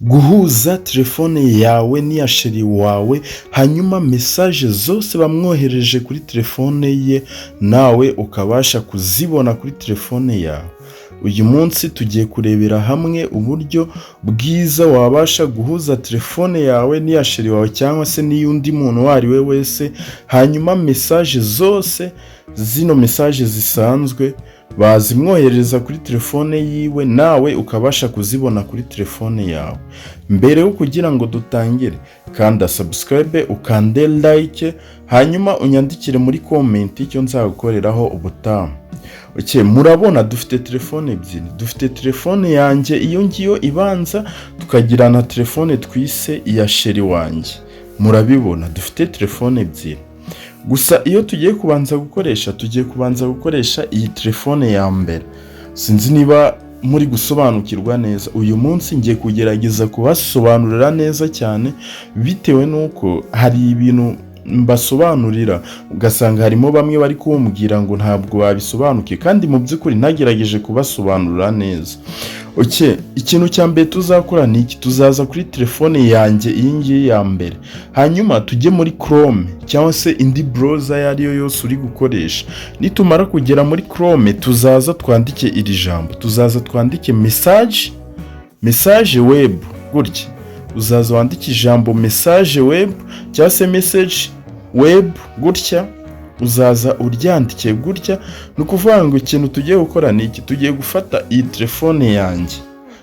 guhuza telefone yawe n'iya sheri wawe, hanyuma mesaje zose bamwohereje kuri telefone ye nawe ukabasha kuzibona kuri telefone yawe. Uyu munsi tugiye kurebera hamwe uburyo bwiza wabasha guhuza telefone yawe n'iya sheri wawe cyangwa se n'iyundi muntu uwo ari we wese, hanyuma mesaje zose, zino mesaje zisanzwe bazimwohereza kuri telefone yiwe nawe ukabasha kuzibona kuri telefone yawe. Mbere yo kugira ngo dutangire, kanda subscribe, ukande like, hanyuma unyandikire muri comment icyo nzagukoreraho ubutaha. Murabona dufite telefone ebyiri, dufite telefone yanjye iyo ngiyo ibanza, tukagira na telefone twise iya sheri wanjye. Murabibona dufite telefone ebyiri. Gusa iyo tugiye kubanza gukoresha iyi telefone ya mbere. Sinzi niba muri gusobanukirwa neza. Uyu munsi ngiye kugerageza kubasobanurira neza cyane, bitewe nuko hari ibintu mbasobanurira ugasanga harimo bamwe bari kumbwira ngo ntabwo babisobanukiye, kandi mu by'ukuri nagerageje kubasobanurira neza. Ikintu cya mbere tuzakora ni iki: tuzaza kuri telefone yanjye iyi ngiyi ya mbere, hanyuma tujye muri Chrome cyangwa se indi browser iyo ari yo yose uri gukoresha. Nitumara kugera muri Chrome, tuzaza twandike iri jambo, tuzaza twandike message web. Gutya uzaza wandike ijambo message web cyangwa se message web, gutya uzaza uryandike gutya. Ni ukuvuga ngo ikintu tugiye gukora ni iki: tugiye gufata iyi telefone yanjye,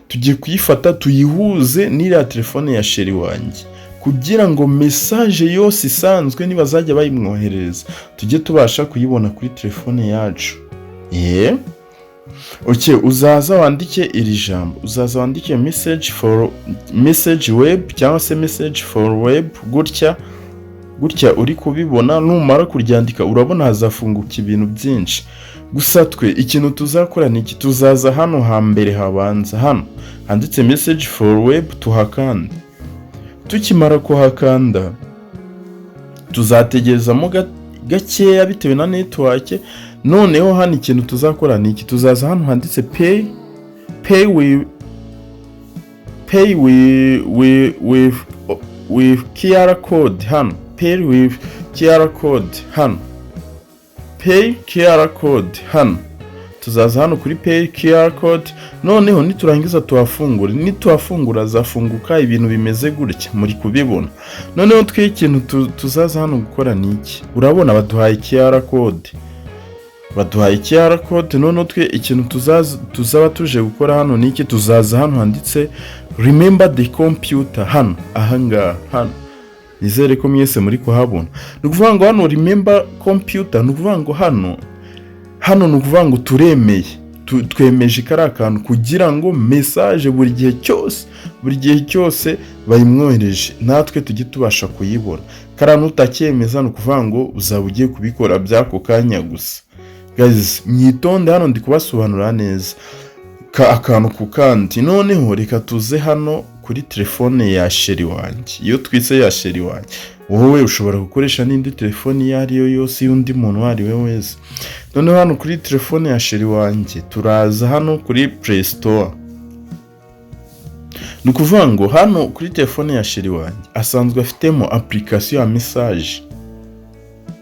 tugiye kuyifata tuyihuze n'iriya telefone ya sheri wanjye, kugira ngo message yose isanzwe nibazajya bayimwohereza tujye tubasha kuyibona kuri telefone yacu. Uzaza wandike iri jambo, uzaza wandike message web cyangwa se message for web, gutya uri kubibona. Numara kuryandika urabona hazafunguka ibintu byinshi. Gusa twe ikintu tuzakora ni iki: tuzaza hano hambere habanza, hano handitse message for web, tuhakanda. Tukimara kuhakanda tuzategerezamo gakeya bitewe na network. Noneho hano ikintu tuzakora ni iki: tuzaza hano handitse pay with QR code, hano pay with QR code, hano pay QR code, hano tuzaza hano kuri pay QR code. Noneho niturangiza tuhafungura azafunguka ibintu bimeze gutya muri kubibona. Noneho twe ikintu tuzaza hano gukora ni iki: urabona baduhaye QR code, noneho twe ikintu tuzaba tuje gukora hano ni iki: tuzaza hano handitse remember the computer, hano ahangaha, hano nizere ko mwese muri kuhabona. Ni ukuvuga ngo hano remember computer, ni ukuvuga ngo hano ni ukuvuga ngo twemeje kariya kantu kugira ngo message buri gihe cyose bayimwohereje natwe tujye tubasha kuyibona. Kariya nutacyemeza ni ukuvuga ngo uzaba ugiye kubikora by'ako kanya gusa. Guys, mwitonde, hano ndi kubasobanurira neza akantu ku kandi. Noneho reka tuze hano kuri telefone ya sheri wanjye, iyo twise ya sheri wanjye. Wowe ushobora gukoresha n'indi telefone iyo ari yo yose y'undi muntu uwo ari we wese. Noneho hano kuri telefone ya sheri wanjye turaza hano kuri Play Store. Ni ukuvuga ngo hano kuri telefone ya sheri wanjye asanzwe afitemo application ya message.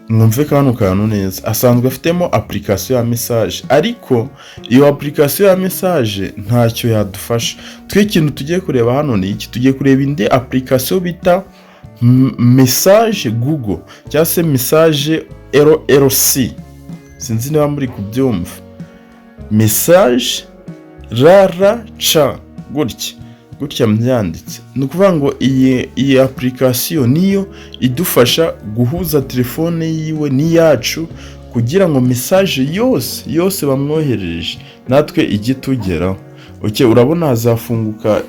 Mwumve kano kantu neza, asanzwe afitemo application ya message, ariko iyo application ya message ntacyo yadufasha. Twe ikintu tugiye kureba hano ni iki: tugiye kureba indi application bita message Google cyangwa se message LLC. Sinzi niba muri kubyumva. Message RRC, gutya mbyanditse. Ni ukuvuga ngo iyi application niyo idufasha guhuza telefone yiwe n'iyacu, kugira ngo message yose bamwohereje natwe ijye tugeraho. Urabona hazafunguka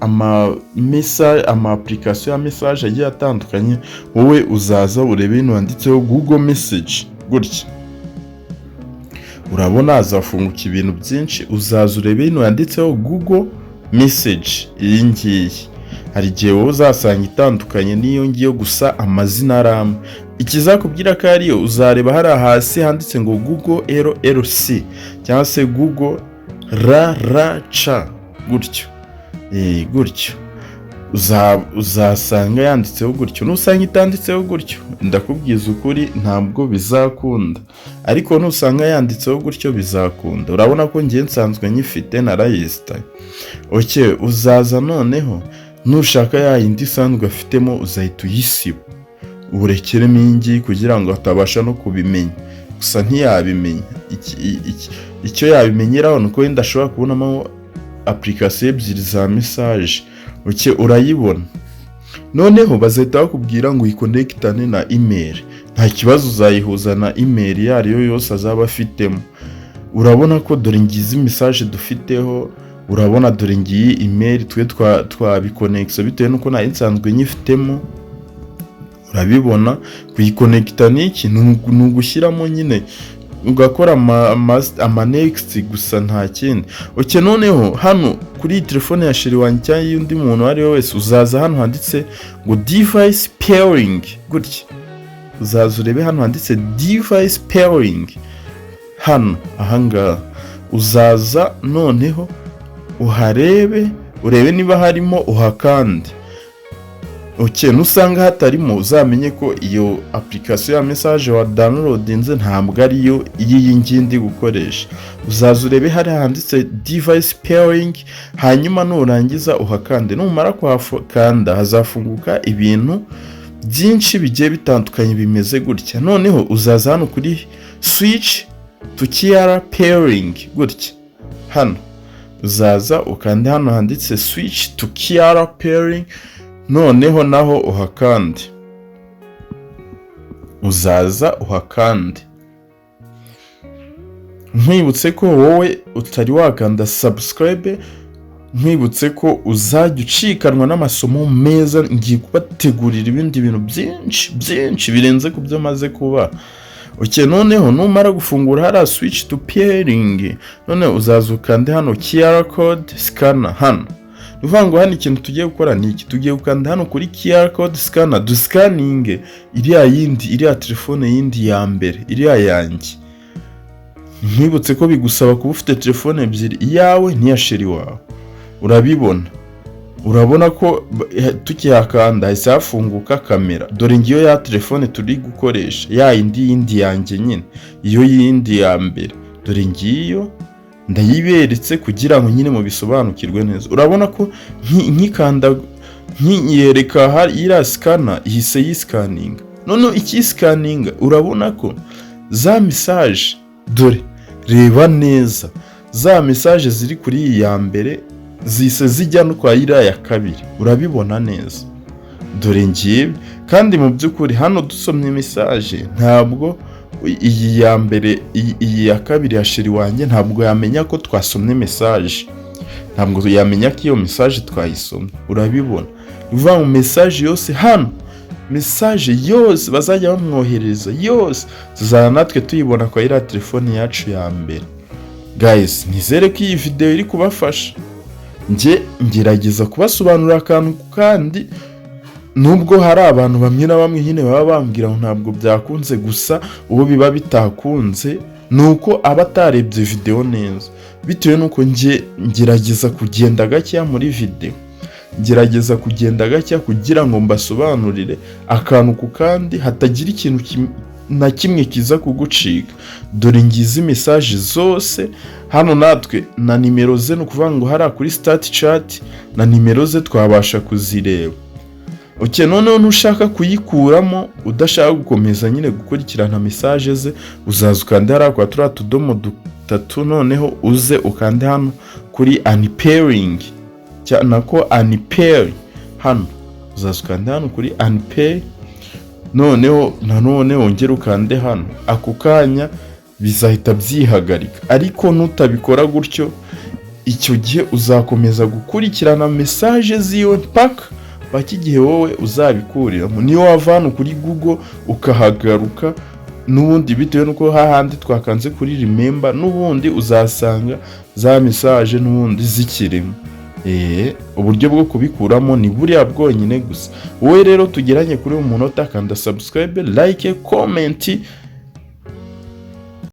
ama application ya message agiye atandukanye. Wowe uzaza urebe hino handitseho Google Message, gutya urabona hazafunguka ibintu byinshi. Uzaza urebe hino handitseho Google Message. Iyi ngiyi hari igihe wowe uzasanga itandukanye n'iyo ngiyo, gusa amazina aramwe. Ikizakubwira ko ariyo, uzareba hari hasi handitse ngo Google LLC cyangwa se Google RRC, gutyo. uzasanga yanditseho gutyo, nusanga itanditseho gutyo ndakubwiza ukuri ntabwo bizakunda, ariko nusanga yanditseho gutyo bizakunda. Urabona ko ngiye nsanzwe nyifite narayesitaye. Uzaza noneho nushaka ya yindi isanzwe afitemo uzahita uyisiba urekeremo iyi kugira ngo atabasha no kubimenya, gusa ntiyabimenya. Icyo yabimenyeraho ni uko wenda ashobora kubonamo application ebyiri za message. Urayibona noneho bazahita bakubwira ngo uyikonekitane na email. Nta kibazo, uzayihuza na email iyo ariyo yose azaba afitemo. Urabona ko dore ngizi message dufiteho, urabona dore ngiyi email twe twabikonexa bitewe nuko nta nsanzwe nyifitemo. Urabibona kuyikonekita n'iki ni ugushyiramo nyine ugakora ama next gusa nta kindi. Noneho hano kuri telefone ya sheri wanjye cyangwa y'undi muntu ari wese uzaza hano handitse ngo device pairing gutya, uzaza urebe hano handitse device pairing. Hano ahangaha uzaza noneho urebe niba harimo uhakande. Nusanga hatarimo uzamenye ko iyo application ya message wa downloadinze ntabwo ariyo iyi ngindi gukoresha. Uzaza urebe hari handitse device pairing, hanyuma nurangiza uhakande. Numara kuhakanda hazafunguka ibintu byinshi bigiye bitandukanye bimeze gutya. Noneho uzaza hano kuri switch to Kiara pairing gutya. Hano uzaza ukande hano handitse switch to Kiara pairing, noneho naho uhakande. Uzaza uhakande. Nkwibutse ko wowe utari wakanda subscribe, nkwibutse ko uzajya ucikanwa n'amasomo meza. Ngiye kubategurira ibindi bintu byinshi birenze ku byo maze kuba. Noneho numara gufungura hariya switch to pairing, noneho uzaza ukande hano QR code scanner. Hano uvuga ngo hano ikintu tugiye gukora ni iki, tugiye gukanda hano kuri QR code scanner duscanning iriya telefone yindi ya mbere, iriya yanjye. Nkwibutse ko bigusaba kuba ufite telefone ebyiri, iyawe n'iya sheri wawe. Urabona ko tukihakanda hahise hafunguka kamera. Dore ngiyo ya telefone turi gukoresha, ya yindi yanjye nyine, iyo yindi ya mbere. Dore ngiyo ndayiberetse kugira ngo nyine mubisobanukirwe neza. Urabona ko nkikanda nkiyereka iriya scanner ihise yiscanning. Noneho ikiscanning urabona ko za message, dore reba neza, za message ziri kuri iyi ya mbere zise zijya no kwa iriya ya kabiri. Urabibona neza, dore ngiye kandi mu by'ukuri hano dusomye message ntabwo iyi ya mbere iyi ya kabiri ya sheri wanjye ntabwo yamenya ko twasomye message, ntabwo yamenya ko iyo message twayisomye. Urabibona uvuga mu message yose hano, message yose bazajya bamwohereza yose tuzana natwe tuyibona kwa iriya telefone yacu ya mbere. Guys, nizere ko iyi video iri kubafasha. Ngerageza kubasobanurira akantu kandi nubwo hari abantu bamwe na bamwe nyine baba bambwira ngo ntabwo byakunze, gusa uwo biba bitakunze nuko aba atarebye video neza, bitewe nuko ngerageza kugenda gake muri video, ngerageza kugenda gake kugira ngo mbasobanurire akantu ku kandi hatagira ikintu na kimwe kiza kugucika. Dore ngizi message zose hano, natwe na nimero ze no kuvuga ngo hari kuri start chat na nimero ze twabasha kuzireba. Noneho nushaka kuyikuramo udashaka gukomeza nyine gukurikirana message ze, uzaza ukande hari kwa turiya tudomo dutatu, noneho uze ukande hano kuri unpairing nako unpair. Hano uzaza ukande hano kuri unpair, noneho nanone wongere ukande hano. Ako kanya bizahita byihagarika, ariko nutabikora gutyo icyo gihe uzakomeza gukurikirana message ziyo mpaka igihe wowe uzabikuriramo. Niyo wava hano kuri Google ukahagaruka n'ubundi, bitewe nuko hahandi twakanze kuri remember, n'ubundi uzasanga za message n'ubundi zikirimo. Uburyo bwo kubikuramo ni buriya bwonyine gusa. Wowe rero tugeranye kuri uyu munota, kanda subscribe, like, comment